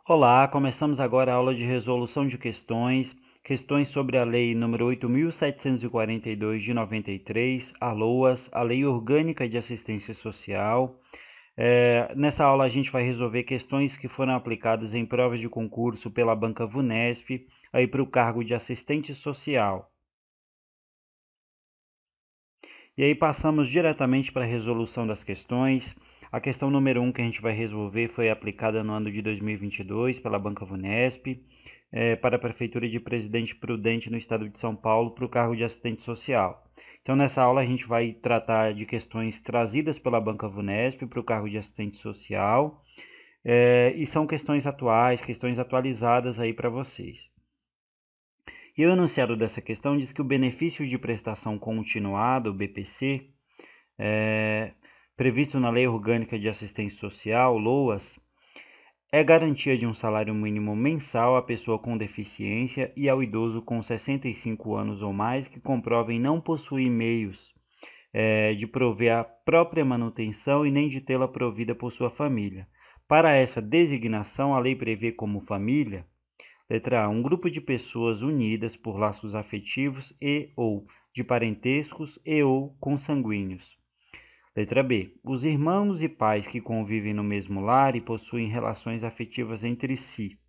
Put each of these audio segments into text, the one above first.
Olá, começamos agora a aula de resolução de questões sobre a Lei nº 8.742 de 93, a LOAS, a Lei Orgânica de Assistência Social. Nessa aula a gente vai resolver questões que foram aplicadas em provas de concurso pela Banca VUNESP, aí para o cargo de assistente social. E aí passamos diretamente para a resolução das questões. A questão número 1 que a gente vai resolver foi aplicada no ano de 2022 pela Banca VUNESP, para a Prefeitura de Presidente Prudente no estado de São Paulo para o cargo de assistente social. Então nessa aula a gente vai tratar de questões trazidas pela Banca VUNESP para o cargo de assistente social, e são questões atuais, questões atualizadas aí para vocês. E o enunciado dessa questão diz que o benefício de prestação continuada, o BPC, previsto na Lei Orgânica de Assistência Social, LOAS, é garantia de um salário mínimo mensal à pessoa com deficiência e ao idoso com 65 anos ou mais que comprovem não possuir meios de prover a própria manutenção e nem de tê-la provida por sua família. Para essa designação, a lei prevê como família: letra A, um grupo de pessoas unidas por laços afetivos e ou de parentescos e ou consanguíneos. Letra B, os irmãos e pais que convivem no mesmo lar e possuem relações afetivas entre si.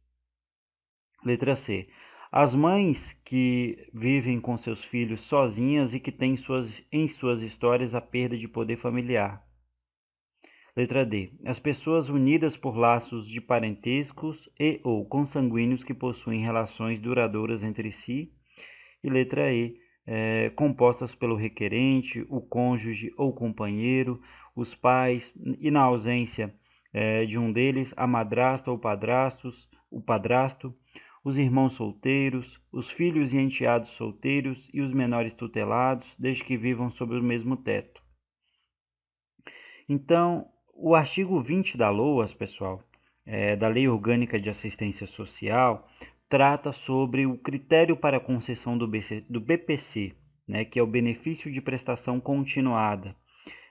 Letra C, as mães que vivem com seus filhos sozinhas e que têm em suas histórias a perda de poder familiar. Letra D, as pessoas unidas por laços de parentescos e ou consanguíneos que possuem relações duradouras entre si. E letra E, compostas pelo requerente, o cônjuge ou companheiro, os pais e, na ausência de um deles, a madrasta ou o padrasto, os irmãos solteiros, os filhos e enteados solteiros e os menores tutelados, desde que vivam sob o mesmo teto. Então, o artigo 20 da LOAS, pessoal, da Lei Orgânica de Assistência Social, trata sobre o critério para a concessão do BPC, né, que é o benefício de prestação continuada.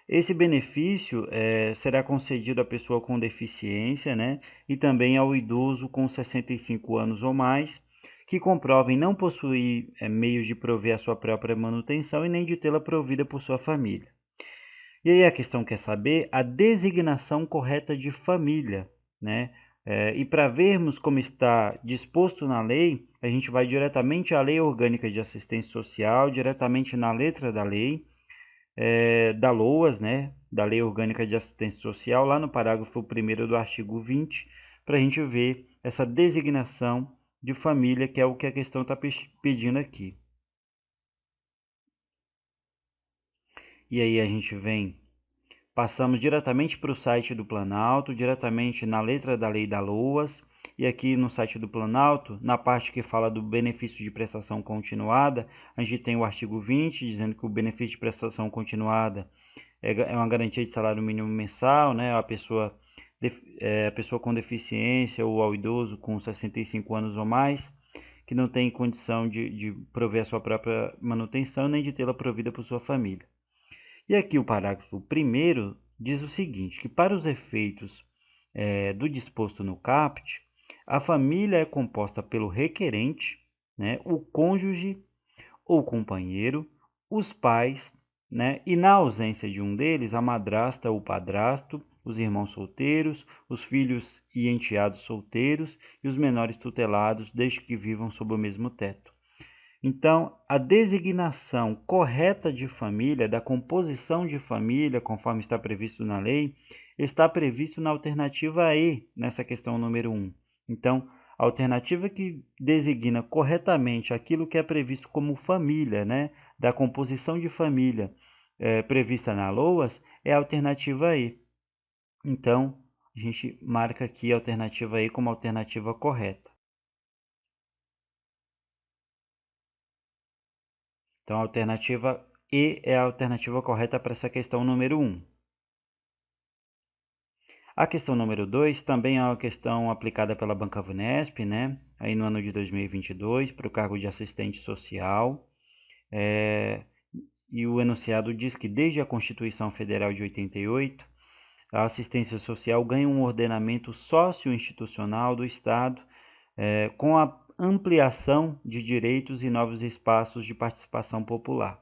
Esse benefício será concedido à pessoa com deficiência, né, e também ao idoso com 65 anos ou mais, que comprovem não possuir meios de prover a sua própria manutenção e nem de tê-la provida por sua família. E aí a questão quer saber a designação correta de família, né? E para vermos como está disposto na lei, a gente vai diretamente à Lei Orgânica de Assistência Social, diretamente na letra da lei, da LOAS, né? Da Lei Orgânica de Assistência Social, lá no parágrafo 1º do artigo 20, para a gente ver essa designação de família, que é o que a questão está pedindo aqui. E aí a gente passamos diretamente para o site do Planalto, diretamente na letra da Lei da LOAS, e aqui no site do Planalto, na parte que fala do benefício de prestação continuada, a gente tem o artigo 20, dizendo que o benefício de prestação continuada é uma garantia de salário mínimo mensal, né? A pessoa com deficiência ou ao idoso com 65 anos ou mais, que não tem condição de prover a sua própria manutenção, nem de tê-la provida por sua família. E aqui o parágrafo 1º diz o seguinte, que para os efeitos do disposto no caput, a família é composta pelo requerente, né, o cônjuge ou companheiro, os pais, né, e na ausência de um deles, a madrasta ou padrasto, os irmãos solteiros, os filhos e enteados solteiros e os menores tutelados, desde que vivam sob o mesmo teto. Então, a designação correta de família, da composição de família, conforme está previsto na lei, está previsto na alternativa E, nessa questão número 1. Então, a alternativa que designa corretamente aquilo que é previsto como família, né, da composição de família prevista na LOAS, é a alternativa E. Então, a gente marca aqui a alternativa E como alternativa correta. Então, a alternativa E é a alternativa correta para essa questão número 1. A questão número 2 também é uma questão aplicada pela Banca VUNESP, né? Aí no ano de 2022, para o cargo de assistente social. E o enunciado diz que desde a Constituição Federal de 88, a assistência social ganha um ordenamento socio-institucional do Estado, com a ampliação de direitos e novos espaços de participação popular.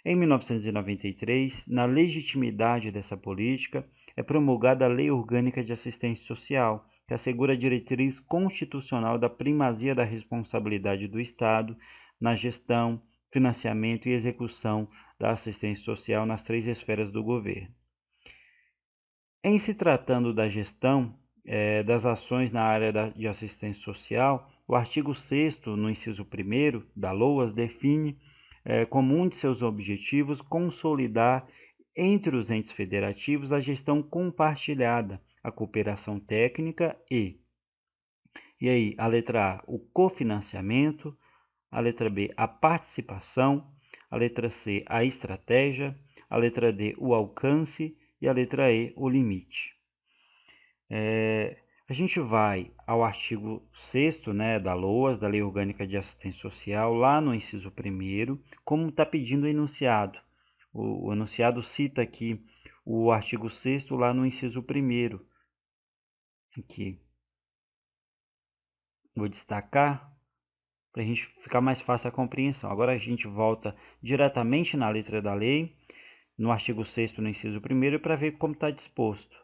Em 1993, na legitimidade dessa política, é promulgada a Lei Orgânica de Assistência Social, que assegura a diretriz constitucional da primazia da responsabilidade do Estado na gestão, financiamento e execução da assistência social nas 3 esferas do governo. Em se tratando da gestão das ações na área de assistência social, o artigo 6º, no inciso 1º da LOAS, define como um de seus objetivos consolidar entre os entes federativos a gestão compartilhada, a cooperação técnica e aí, a letra A, o cofinanciamento, a letra B, a participação, a letra C, a estratégia, a letra D, o alcance e a letra E, o limite. A gente vai ao artigo 6º, né, da LOAS, da Lei Orgânica de Assistência Social, lá no inciso 1º, como está pedindo o enunciado. O enunciado cita aqui o artigo 6º lá no inciso 1º. Aqui. Vou destacar para a gente ficar mais fácil a compreensão. Agora a gente volta diretamente na letra da lei, no artigo 6º, no inciso 1º, para ver como está disposto.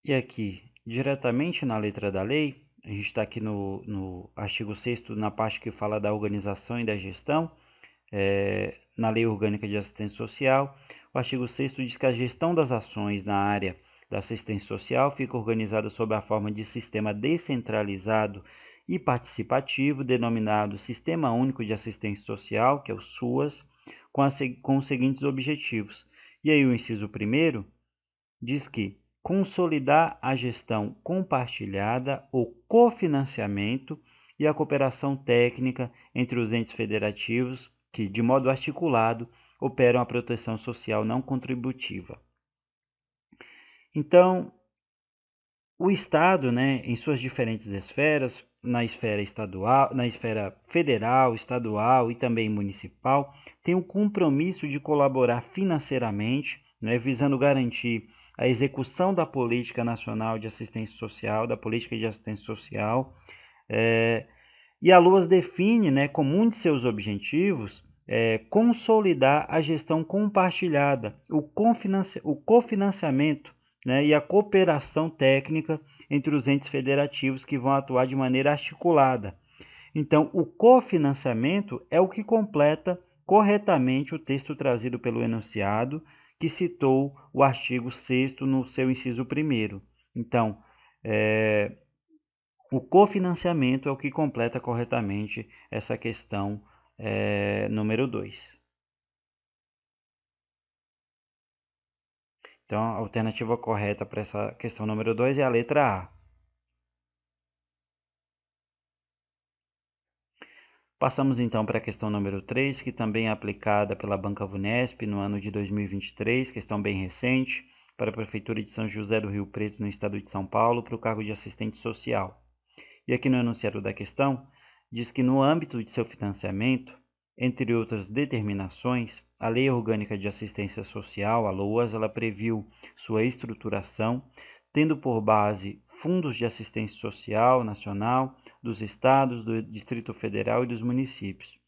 E aqui, diretamente na letra da lei, a gente está aqui no artigo 6º, na parte que fala da organização e da gestão, na Lei Orgânica de Assistência Social. O artigo 6º diz que a gestão das ações na área da assistência social fica organizada sob a forma de sistema descentralizado e participativo, denominado Sistema Único de Assistência Social, que é o SUAS, com os seguintes objetivos. E aí o inciso 1º diz que consolidar a gestão compartilhada, o cofinanciamento e a cooperação técnica entre os entes federativos que, de modo articulado, operam a proteção social não contributiva. Então, o Estado, né, em suas diferentes esferas, na esfera estadual, na esfera federal, estadual e também municipal, tem o compromisso de colaborar financeiramente, né, visando garantir a execução da política nacional de assistência social, da política de assistência social, e a LOAS define, né, como um de seus objetivos consolidar a gestão compartilhada, o cofinanciamento, né, e a cooperação técnica entre os entes federativos que vão atuar de maneira articulada. Então, o cofinanciamento é o que completa corretamente o texto trazido pelo enunciado, que citou o artigo 6º no seu inciso 1º. Então, o cofinanciamento é o que completa corretamente essa questão número 2. Então, a alternativa correta para essa questão número 2 é a letra A. Passamos então para a questão número 3, que também é aplicada pela Banca Vunesp no ano de 2023, questão bem recente, para a Prefeitura de São José do Rio Preto, no estado de São Paulo, para o cargo de assistente social. E aqui no enunciado da questão, diz que no âmbito de seu financiamento, entre outras determinações, a Lei Orgânica de Assistência Social, a LOAS, ela previu sua estruturação, tendo por base fundos de assistência social nacional, dos estados, do Distrito Federal e dos municípios,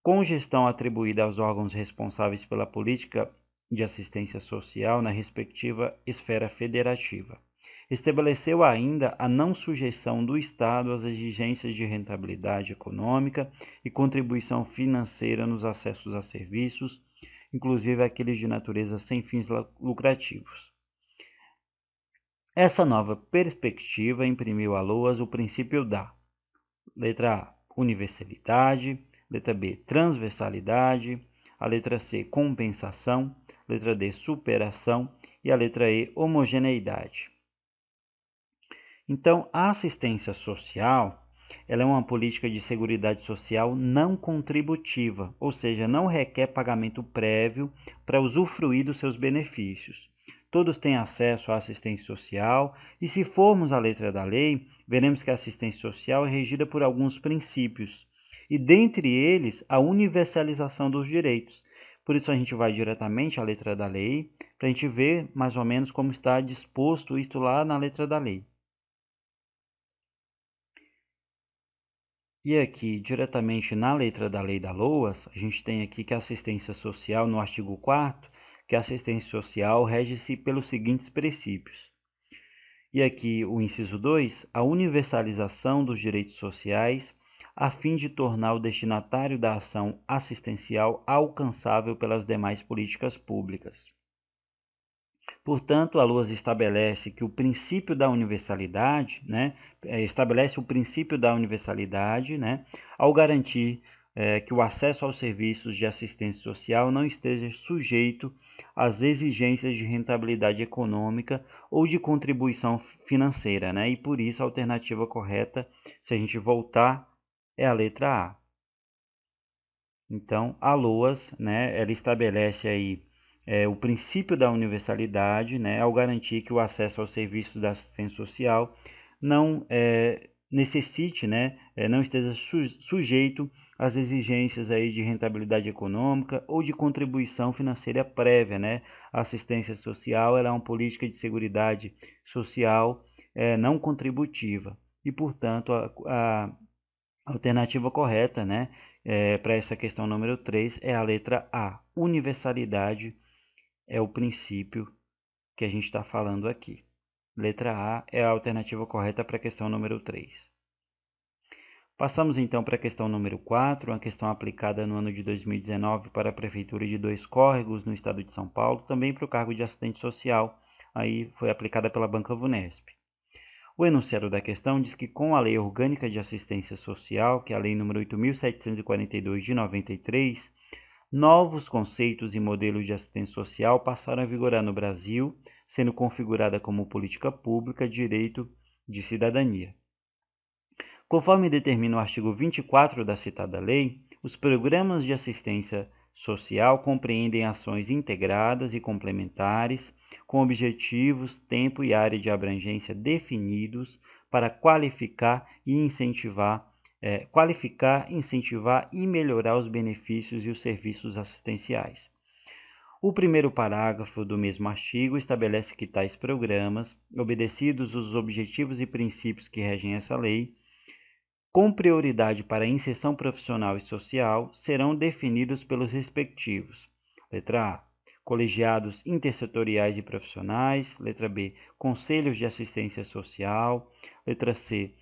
com gestão atribuída aos órgãos responsáveis pela política de assistência social na respectiva esfera federativa. Estabeleceu ainda a não sujeição do Estado às exigências de rentabilidade econômica e contribuição financeira nos acessos a serviços, inclusive aqueles de natureza sem fins lucrativos. Essa nova perspectiva imprimiu a LOAS o princípio da letra A, universalidade, letra B, transversalidade, a letra C, compensação, letra D, superação e a letra E, homogeneidade. Então, a assistência social, ela é uma política de seguridade social não contributiva, ou seja, não requer pagamento prévio para usufruir dos seus benefícios. Todos têm acesso à assistência social e, se formos à letra da lei, veremos que a assistência social é regida por alguns princípios, e dentre eles a universalização dos direitos. Por isso a gente vai diretamente à letra da lei, para a gente ver mais ou menos como está disposto isso lá na letra da lei. E aqui, diretamente na letra da Lei da LOAS, a gente tem aqui que a assistência social, no artigo 4º, que a assistência social rege-se pelos seguintes princípios. E aqui o inciso 2, a universalização dos direitos sociais, a fim de tornar o destinatário da ação assistencial alcançável pelas demais políticas públicas. Portanto, a LOAS estabelece que o princípio da universalidade, estabelece o princípio da universalidade, ao garantir que o acesso aos serviços de assistência social não esteja sujeito às exigências de rentabilidade econômica ou de contribuição financeira, e por isso a alternativa correta, se a gente voltar, é a letra A. Então, a LOAS, ela estabelece aí o princípio da universalidade, ao garantir que o acesso aos serviços da assistência social não necessite, não esteja sujeito às exigências aí de rentabilidade econômica ou de contribuição financeira prévia. A assistência social ela é uma política de seguridade social não contributiva e, portanto, a alternativa correta, para essa questão número 3 é a letra A. Universalidade é o princípio que a gente está falando aqui. Letra A é a alternativa correta para a questão número 3. Passamos então para a questão número 4, uma questão aplicada no ano de 2019 para a Prefeitura de Dois Córregos, no estado de São Paulo, também para o cargo de assistente social, aí foi aplicada pela Banca Vunesp. O enunciado da questão diz que com a Lei Orgânica de Assistência Social, que é a Lei nº 8.742 de 93, novos conceitos e modelos de assistência social passaram a vigorar no Brasil, sendo configurada como política pública de direito de cidadania. Conforme determina o artigo 24 da citada lei, os programas de assistência social compreendem ações integradas e complementares, com objetivos, tempo e área de abrangência definidos para qualificar, incentivar e melhorar os benefícios e os serviços assistenciais. O primeiro parágrafo do mesmo artigo estabelece que tais programas, obedecidos os objetivos e princípios que regem essa lei, com prioridade para a inserção profissional e social, serão definidos pelos respectivos. Letra A. Colegiados intersetoriais e profissionais. Letra B. Conselhos de assistência social. Letra C.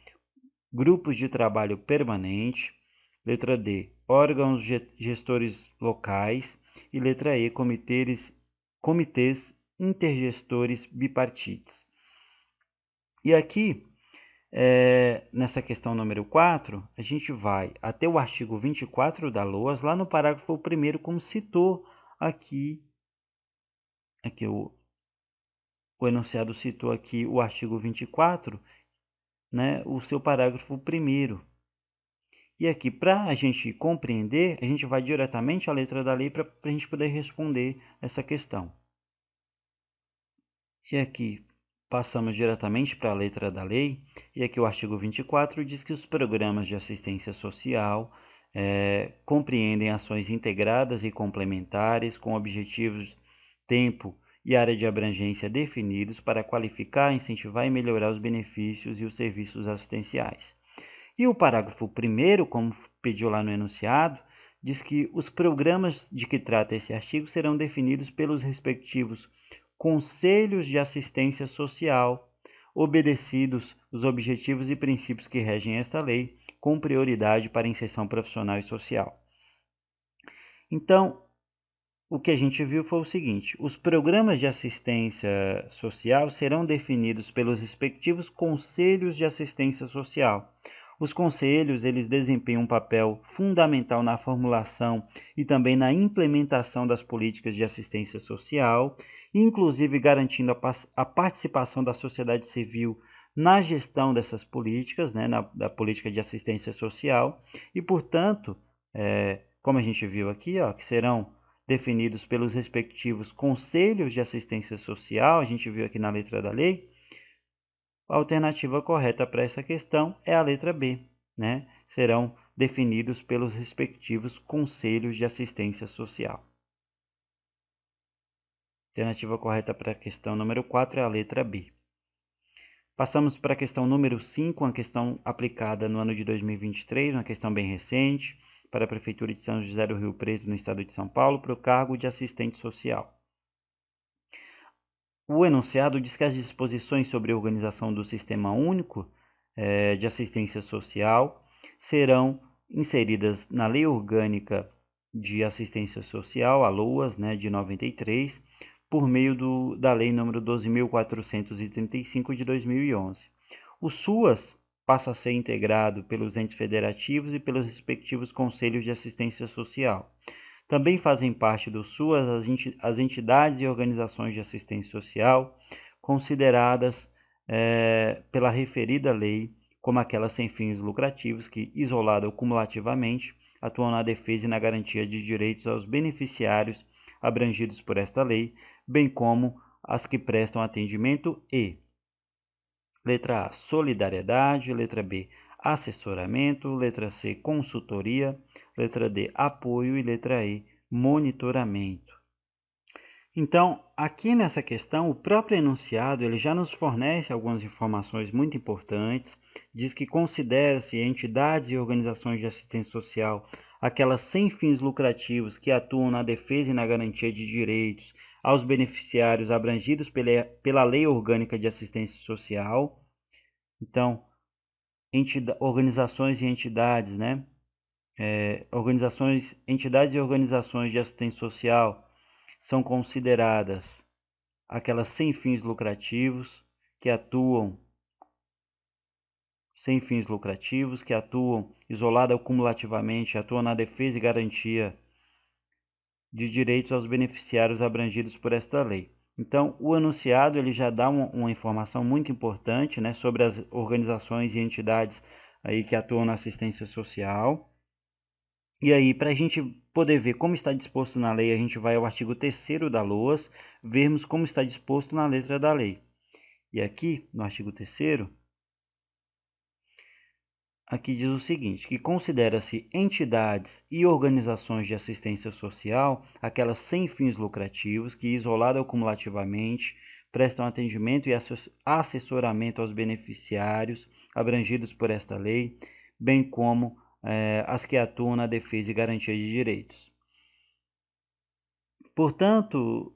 Grupos de trabalho permanente. Letra D. Órgãos gestores locais. E letra E. Comitês intergestores bipartites. E aqui, nessa questão número 4, a gente vai até o artigo 24 da LOAS, lá no parágrafo 1º, como citou aqui o enunciado citou aqui o artigo 24, o seu parágrafo 1º. E aqui, para a gente compreender, a gente vai diretamente à letra da lei para a gente poder responder essa questão. E aqui, passamos diretamente para a letra da lei, e aqui o artigo 24 diz que os programas de assistência social compreendem ações integradas e complementares com objetivos, tempo e área de abrangência definidos para qualificar, incentivar e melhorar os benefícios e os serviços assistenciais. E o parágrafo 1º, como pediu lá no enunciado, diz que os programas de que trata esse artigo serão definidos pelos respectivos conselhos de assistência social, obedecidos os objetivos e princípios que regem esta lei, com prioridade para a inserção profissional e social. Então, o que a gente viu foi o seguinte: os programas de assistência social serão definidos pelos respectivos conselhos de assistência social. Os conselhos, eles desempenham um papel fundamental na formulação e também na implementação das políticas de assistência social, inclusive garantindo a participação da sociedade civil na gestão dessas políticas, da política de assistência social, e, portanto, como a gente viu aqui, que serão definidos pelos respectivos conselhos de assistência social, a gente viu aqui na letra da lei. A alternativa correta para essa questão é a letra B, Serão definidos pelos respectivos conselhos de assistência social. Alternativa correta para a questão número 4 é a letra B. Passamos para a questão número 5, uma questão aplicada no ano de 2023, uma questão bem recente, para a Prefeitura de São José do Rio Preto, no estado de São Paulo, para o cargo de assistente social. O enunciado diz que as disposições sobre a organização do Sistema Único de Assistência Social serão inseridas na Lei Orgânica de Assistência Social, a LOAS, de 93, por meio da Lei nº 12.435 de 2011. O SUAS passa a ser integrado pelos entes federativos e pelos respectivos conselhos de assistência social. Também fazem parte do SUAS as entidades e organizações de assistência social consideradas pela referida lei como aquelas sem fins lucrativos que, isolada ou cumulativamente, atuam na defesa e na garantia de direitos aos beneficiários abrangidos por esta lei, bem como as que prestam atendimento e: letra A, solidariedade; letra B, assessoramento; letra C, consultoria; letra D, apoio; e letra E, monitoramento. Então, aqui nessa questão, o próprio enunciado ele já nos fornece algumas informações muito importantes. Diz que considera-se entidades e organizações de assistência social aquelas sem fins lucrativos que atuam na defesa e na garantia de direitos aos beneficiários abrangidos pela Lei Orgânica de Assistência Social. Então, organizações e entidades, entidades e organizações de assistência social são consideradas aquelas sem fins lucrativos que atuam isolada ou cumulativamente, atuam na defesa e garantia de direitos aos beneficiários abrangidos por esta lei. Então, o enunciado ele já dá uma informação muito importante, sobre as organizações e entidades aí que atuam na assistência social. E aí, para a gente poder ver como está disposto na lei, a gente vai ao artigo 3º da LOAS, vermos como está disposto na letra da lei. E aqui, no artigo 3º, aqui diz o seguinte, que considera-se entidades e organizações de assistência social aquelas sem fins lucrativos que, isolada ou cumulativamente, prestam atendimento e assessoramento aos beneficiários abrangidos por esta lei, bem como as que atuam na defesa e garantia de direitos. Portanto,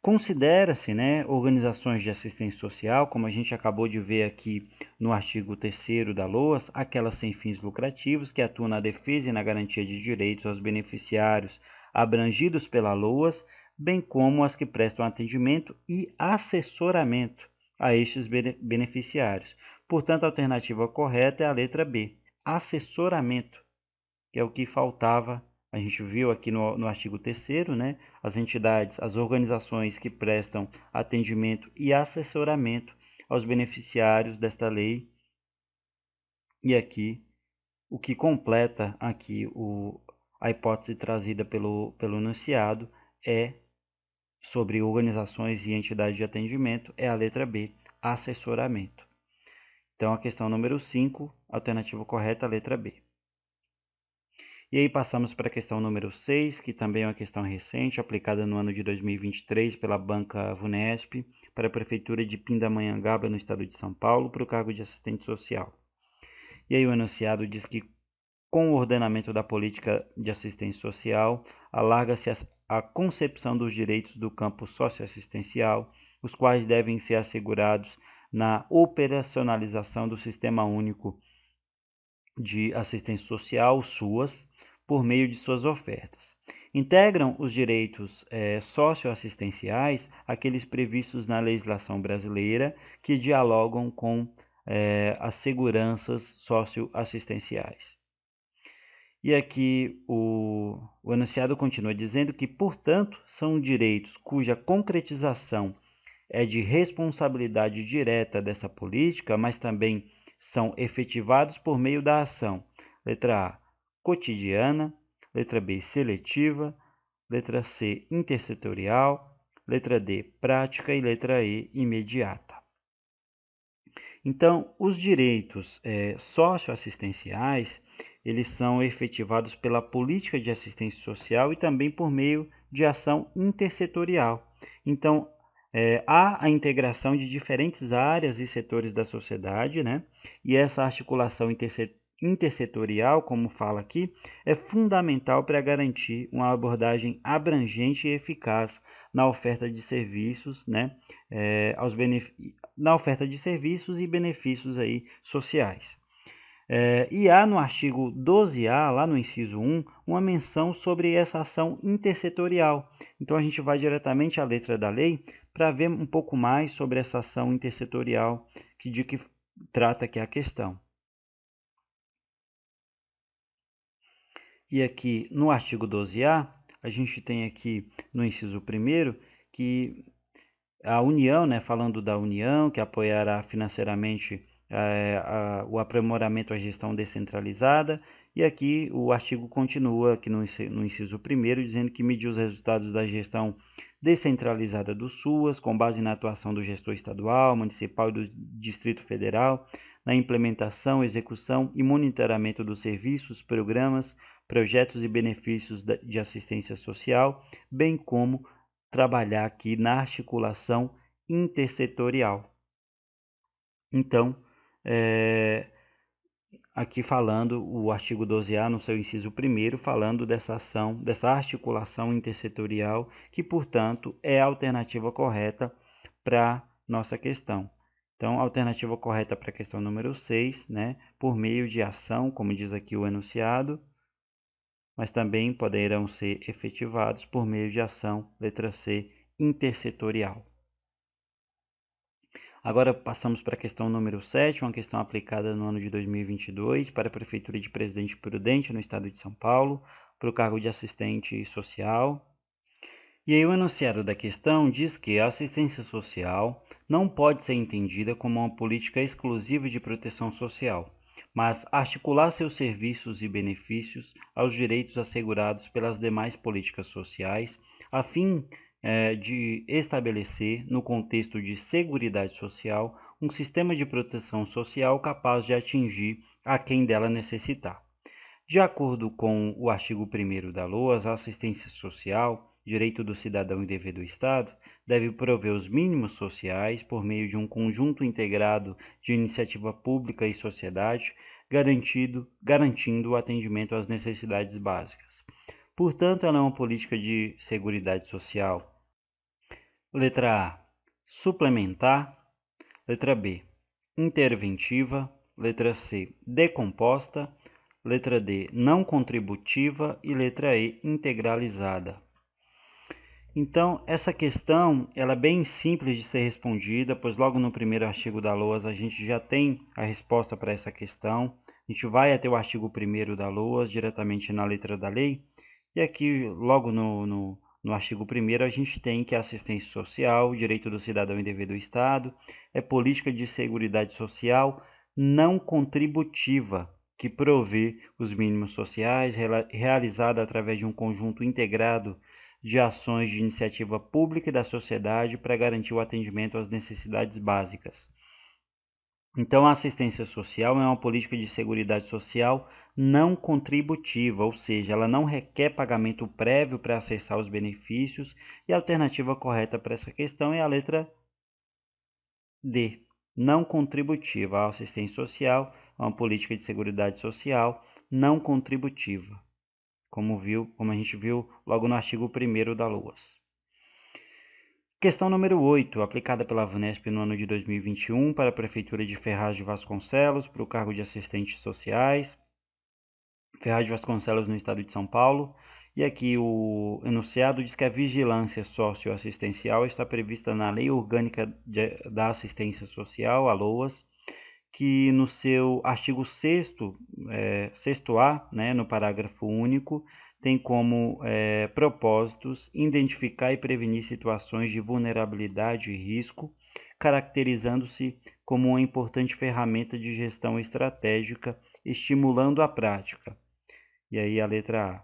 considera-se organizações de assistência social, como a gente acabou de ver aqui no artigo 3º da LOAS, aquelas sem fins lucrativos que atuam na defesa e na garantia de direitos aos beneficiários abrangidos pela LOAS, bem como as que prestam atendimento e assessoramento a estes beneficiários. Portanto, a alternativa correta é a letra B, assessoramento, que é o que faltava. A gente viu aqui no artigo 3º, as entidades, as organizações que prestam atendimento e assessoramento aos beneficiários desta lei. E aqui, o que completa aqui a hipótese trazida pelo enunciado sobre organizações e entidades de atendimento, é a letra B, assessoramento. Então, a questão número 5, alternativa correta, a letra B. E aí passamos para a questão número 6, que também é uma questão recente, aplicada no ano de 2023 pela banca VUNESP, para a Prefeitura de Pindamonhangaba, no estado de São Paulo, para o cargo de assistente social. E aí o enunciado diz que, com o ordenamento da política de assistência social, alarga-se a concepção dos direitos do campo socioassistencial, os quais devem ser assegurados na operacionalização do Sistema Único de Assistência Social, SUAS, por meio de suas ofertas. Integram os direitos socioassistenciais aqueles previstos na legislação brasileira que dialogam com as seguranças socioassistenciais. E aqui o enunciado continua dizendo que, portanto, são direitos cuja concretização é de responsabilidade direta dessa política, mas também são efetivados por meio da ação. Letra A, cotidiana. Letra B, seletiva. Letra C, intersetorial. Letra D, prática. E letra E, imediata. Então, os direitos socioassistenciais, eles são efetivados pela política de assistência social e também por meio de ação intersetorial. Então, há a integração de diferentes áreas e setores da sociedade, né? E essa articulação intersetorial, como fala aqui, é fundamental para garantir uma abordagem abrangente e eficaz na oferta de serviços, né? Na oferta de serviços e benefícios aí sociais. E há no artigo 12A, lá no inciso 1, uma menção sobre essa ação intersetorial. Então a gente vai diretamente à letra da lei para ver um pouco mais sobre essa ação intersetorial de que trata aqui a questão. E aqui no artigo 12A, a gente tem aqui no inciso 1º que a União, né, falando da União, que apoiará financeiramente o aprimoramento à gestão descentralizada, e aqui o artigo continua aqui no inciso 1º, dizendo que medir os resultados da gestão descentralizada do SUAS, com base na atuação do gestor estadual, municipal e do Distrito Federal, na implementação, execução e monitoramento dos serviços, programas, projetos e benefícios de assistência social, bem como trabalhar aqui na articulação intersetorial. Então, aqui falando o artigo 12A no seu inciso 1º, falando dessa ação, dessa articulação intersetorial, que, portanto, é a alternativa correta para nossa questão. Então, a alternativa correta para a questão número 6, né, por meio de ação, como diz aqui o enunciado, mas também poderão ser efetivados por meio de ação, letra C, intersetorial. Agora passamos para a questão número 7, uma questão aplicada no ano de 2022 para a Prefeitura de Presidente Prudente, no estado de São Paulo, para o cargo de assistente social. E aí o enunciado da questão diz que a assistência social não pode ser entendida como uma política exclusiva de proteção social, mas articular seus serviços e benefícios aos direitos assegurados pelas demais políticas sociais, a fim de estabelecer, no contexto de seguridade social, um sistema de proteção social capaz de atingir a quem dela necessitar. De acordo com o artigo 1º da LOAS, a assistência social, direito do cidadão e dever do Estado, deve prover os mínimos sociais por meio de um conjunto integrado de iniciativa pública e sociedade, garantindo o atendimento às necessidades básicas. Portanto, ela é uma política de seguridade social. Letra A, suplementar. Letra B, interventiva. Letra C, decomposta. Letra D, não contributiva. E letra E, integralizada. Então, essa questão ela é bem simples de ser respondida, pois logo no primeiro artigo da LOAS a gente já tem a resposta para essa questão. A gente vai até o artigo 1º da LOAS, diretamente na letra da lei. E aqui, logo no artigo 1º, a gente tem que a assistência social, direito do cidadão e dever do Estado, é política de seguridade social não contributiva, que provê os mínimos sociais, realizada através de um conjunto integrado de ações de iniciativa pública e da sociedade para garantir o atendimento às necessidades básicas. Então, a assistência social é uma política de seguridade social não contributiva, ou seja, ela não requer pagamento prévio para acessar os benefícios, e a alternativa correta para essa questão é a letra D, não contributiva. A assistência social é uma política de seguridade social não contributiva, como a gente viu logo no artigo 1º da LOAS. Questão número 8, aplicada pela VUNESP no ano de 2021 para a Prefeitura de Ferraz de Vasconcelos, para o cargo de assistentes sociais. Ferraz de Vasconcelos, no estado de São Paulo. E aqui o enunciado diz que a vigilância socioassistencial está prevista na Lei Orgânica da Assistência Social, a LOAS, que no seu artigo 6º-A, né, no parágrafo único, tem como propósitos identificar e prevenir situações de vulnerabilidade e risco, caracterizando-se como uma importante ferramenta de gestão estratégica, estimulando a prática. E aí a letra A.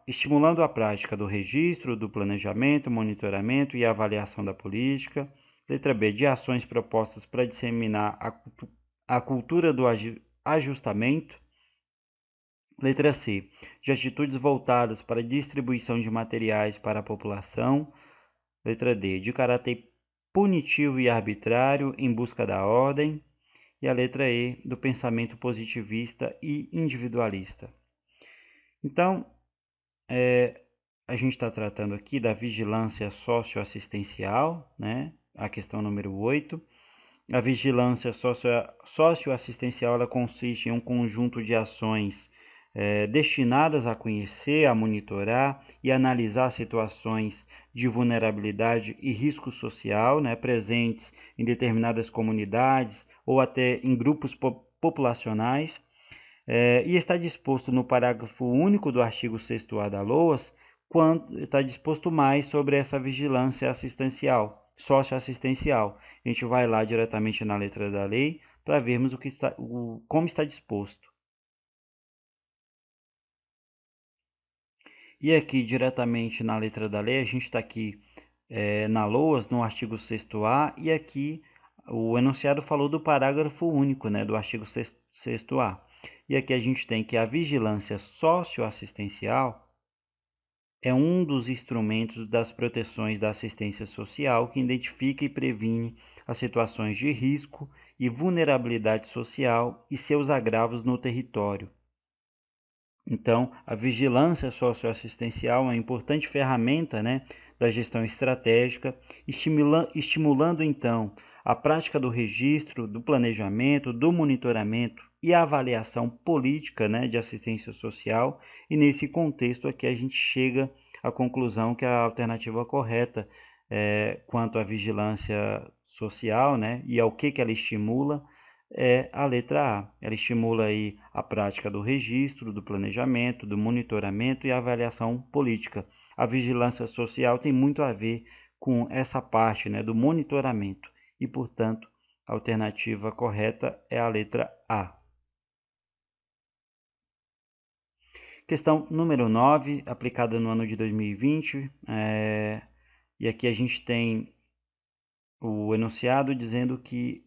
Estimulando a prática do registro, do planejamento, monitoramento e avaliação da política. Letra B, de ações propostas para disseminar a cultura do ajustamento Letra C, de atitudes voltadas para a distribuição de materiais para a população. Letra D, de caráter punitivo e arbitrário em busca da ordem. E a letra E, do pensamento positivista e individualista. Então, a gente está tratando aqui da vigilância socioassistencial, né? A questão número 8. A vigilância socioassistencial ela consiste em um conjunto de ações destinadas a conhecer, a monitorar e analisar situações de vulnerabilidade e risco social, né, presentes em determinadas comunidades ou até em grupos populacionais, e está disposto no parágrafo único do artigo 6º da LOAS, quando está disposto mais sobre essa vigilância assistencial, socioassistencial. A gente vai lá diretamente na letra da lei para vermos como está disposto. E aqui, diretamente na letra da lei, a gente está aqui na LOAS, no artigo 6º-A, e aqui o enunciado falou do parágrafo único, né, do artigo 6º-A. E aqui a gente tem que a vigilância socioassistencial é um dos instrumentos das proteções da assistência social que identifica e previne as situações de risco e vulnerabilidade social e seus agravos no território. Então, a vigilância socioassistencial é uma importante ferramenta, né, da gestão estratégica, estimulando então a prática do registro, do planejamento, do monitoramento e a avaliação política, né, de assistência social. E nesse contexto aqui a gente chega à conclusão que a alternativa correta quanto à vigilância social, né, e ao que ela estimula, é a letra A. Ela estimula aí a prática do registro, do planejamento, do monitoramento e avaliação política. A vigilância social tem muito a ver com essa parte, né, do monitoramento e, portanto, a alternativa correta é a letra A. Questão número 9, aplicada no ano de 2020, e aqui a gente tem o enunciado dizendo que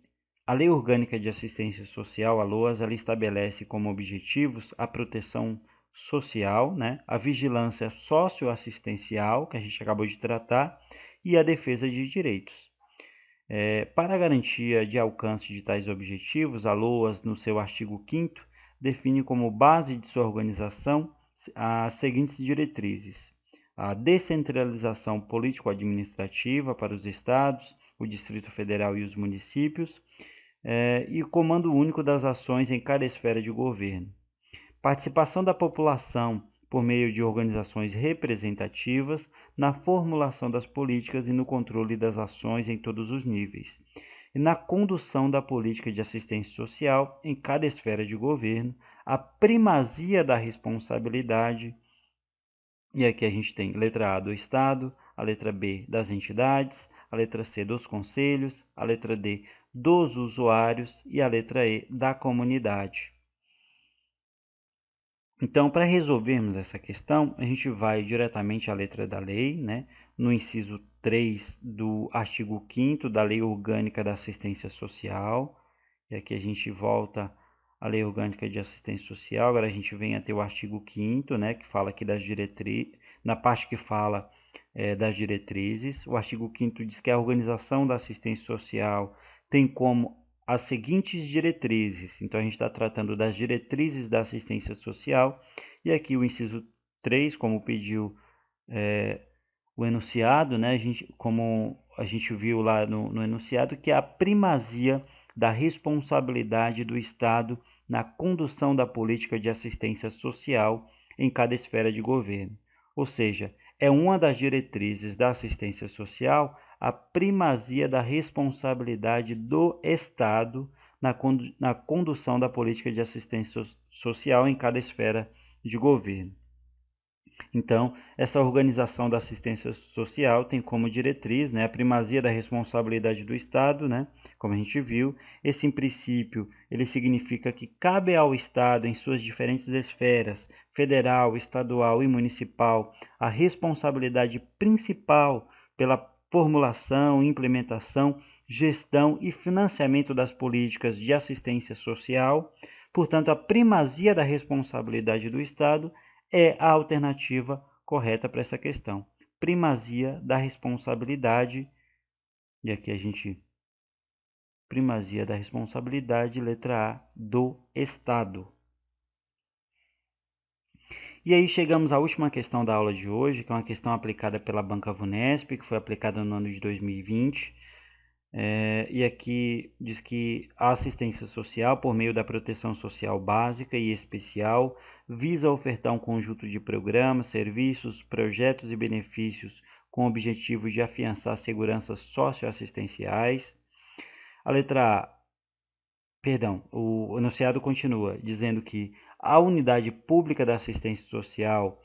a Lei Orgânica de Assistência Social, a LOAS, ela estabelece como objetivos a proteção social, né, a vigilância socioassistencial, que a gente acabou de tratar, e a defesa de direitos. Para a garantia de alcance de tais objetivos, a LOAS, no seu artigo 5º, define como base de sua organização as seguintes diretrizes: a descentralização político-administrativa para os estados, o Distrito Federal e os municípios, e o comando único das ações em cada esfera de governo. Participação da população por meio de organizações representativas na formulação das políticas e no controle das ações em todos os níveis. E na condução da política de assistência social em cada esfera de governo, a primazia da responsabilidade. E aqui a gente tem letra A do Estado, a letra B das entidades, a letra C dos conselhos, a letra D dos usuários e a letra E da comunidade. Então, para resolvermos essa questão, a gente vai diretamente à letra da lei, né? No inciso 3 do artigo 5º da Lei Orgânica da Assistência Social. E aqui a gente volta à Lei Orgânica de Assistência Social. Agora a gente vem até o artigo 5º, né? Que fala aqui das diretrizes, na parte que fala das diretrizes. O artigo 5º diz que a organização da assistência social tem como as seguintes diretrizes. Então, a gente está tratando das diretrizes da assistência social. E aqui o inciso 3, como pediu o enunciado, né? Como a gente viu lá no enunciado, que é a primazia da responsabilidade do Estado na condução da política de assistência social em cada esfera de governo. Ou seja, é uma das diretrizes da assistência social a primazia da responsabilidade do Estado na condução da política de assistência social em cada esfera de governo. Então, essa organização da assistência social tem como diretriz, né, a primazia da responsabilidade do Estado, né, como a gente viu. Esse princípio, ele significa que cabe ao Estado, em suas diferentes esferas, federal, estadual e municipal, a responsabilidade principal pela formulação, implementação, gestão e financiamento das políticas de assistência social, Portanto, a primazia da responsabilidade do Estado é a alternativa correta para essa questão. Primazia da responsabilidade, e aqui a gente... Primazia da responsabilidade, letra A, do Estado. E aí chegamos à última questão da aula de hoje, que é uma questão aplicada pela Banca Vunesp, que foi aplicada no ano de 2020. E aqui diz que a assistência social, por meio da proteção social básica e especial, visa ofertar um conjunto de programas, serviços, projetos e benefícios com o objetivo de afiançar seguranças socioassistenciais. A letra A, o enunciado continua dizendo que a unidade pública da assistência social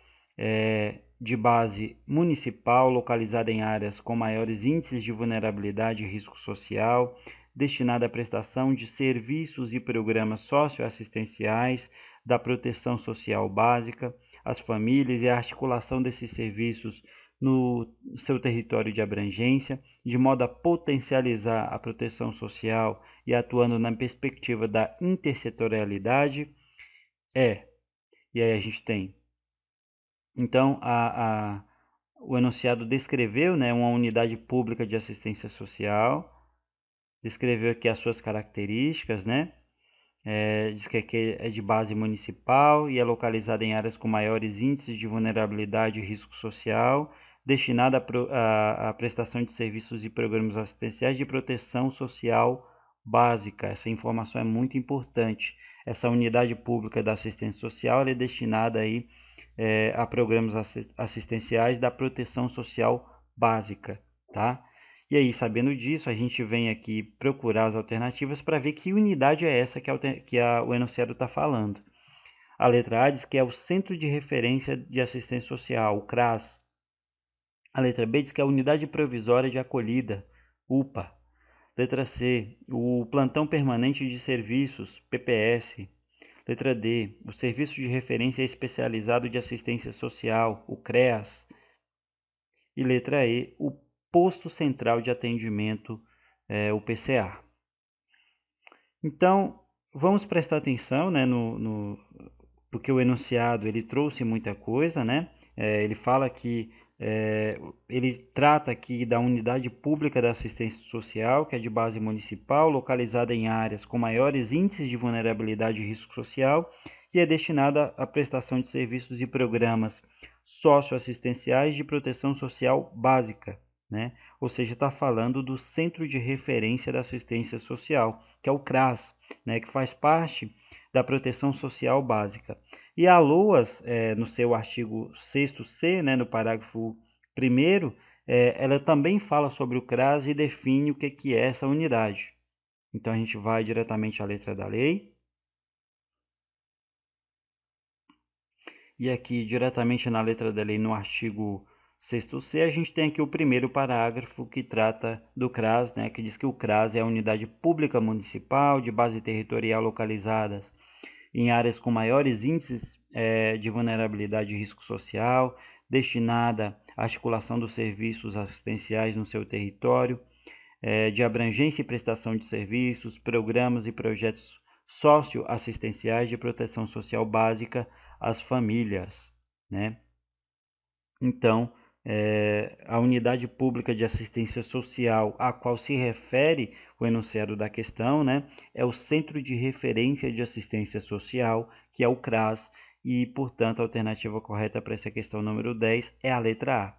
de base municipal, localizada em áreas com maiores índices de vulnerabilidade e risco social, destinada à prestação de serviços e programas socioassistenciais da proteção social básica às famílias e a articulação desses serviços no seu território de abrangência, de modo a potencializar a proteção social e atuando na perspectiva da intersetorialidade, e aí a gente tem, então, o enunciado descreveu, né, uma unidade pública de assistência social, descreveu aqui as suas características, né, diz que é de base municipal e é localizada em áreas com maiores índices de vulnerabilidade e risco social, destinada à prestação de serviços e programas assistenciais de proteção social básica. Essa informação é muito importante. Essa unidade pública da assistência social é destinada aí, a programas assistenciais da proteção social básica, tá? E aí, sabendo disso, a gente vem aqui procurar as alternativas para ver que unidade é essa que o enunciado está falando. A letra A diz que é o Centro de Referência de Assistência Social, o CRAS. A letra B diz que é a Unidade Provisória de Acolhida, UPA. Letra C, o Plantão Permanente de Serviços, PPS. Letra D, o Serviço de Referência Especializado de Assistência Social, o CREAS. E letra E, o Posto Central de Atendimento, o PCA. Então, vamos prestar atenção, né, porque o enunciado ele trouxe muita coisa, né? Ele fala que ele trata aqui da unidade pública da assistência social, que é de base municipal, localizada em áreas com maiores índices de vulnerabilidade e risco social, e é destinada à prestação de serviços e programas socioassistenciais de proteção social básica, né? Ou seja, está falando do Centro de Referência da Assistência Social, que é o CRAS, né? Que faz parte da proteção social básica. E a LOAS, no seu artigo 6º-C, né, no parágrafo 1º, ela também fala sobre o CRAS e define o que é essa unidade. Então, a gente vai diretamente à letra da lei. E aqui, diretamente na letra da lei, no artigo 6º-C, a gente tem aqui o primeiro parágrafo que trata do CRAS, né, que diz que o CRAS é a unidade pública municipal de base territorial localizadas em áreas com maiores índices de vulnerabilidade e risco social, destinada à articulação dos serviços assistenciais no seu território, de abrangência e prestação de serviços, programas e projetos socioassistenciais de proteção social básica às famílias, né? Então, a unidade pública de assistência social a qual se refere o enunciado da questão, né, é o Centro de Referência de Assistência Social, que é o CRAS, e, portanto, a alternativa correta para essa questão número 10 é a letra A.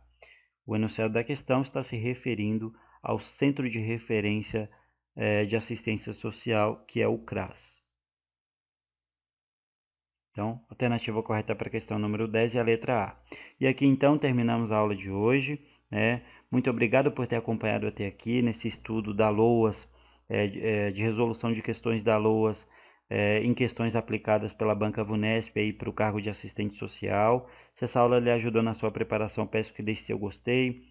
O enunciado da questão está se referindo ao Centro de Referência de Assistência Social, que é o CRAS. Então, a alternativa correta para a questão número 10 é a letra A. E aqui, então, terminamos a aula de hoje. Muito obrigado por ter acompanhado até aqui nesse estudo da LOAS, de resolução de questões da LOAS, em questões aplicadas pela Banca Vunesp para o cargo de assistente social. Se essa aula lhe ajudou na sua preparação, peço que deixe seu gostei,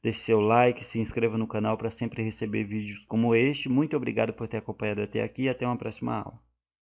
deixe seu like, se inscreva no canal para sempre receber vídeos como este. Muito obrigado por ter acompanhado até aqui e até uma próxima aula.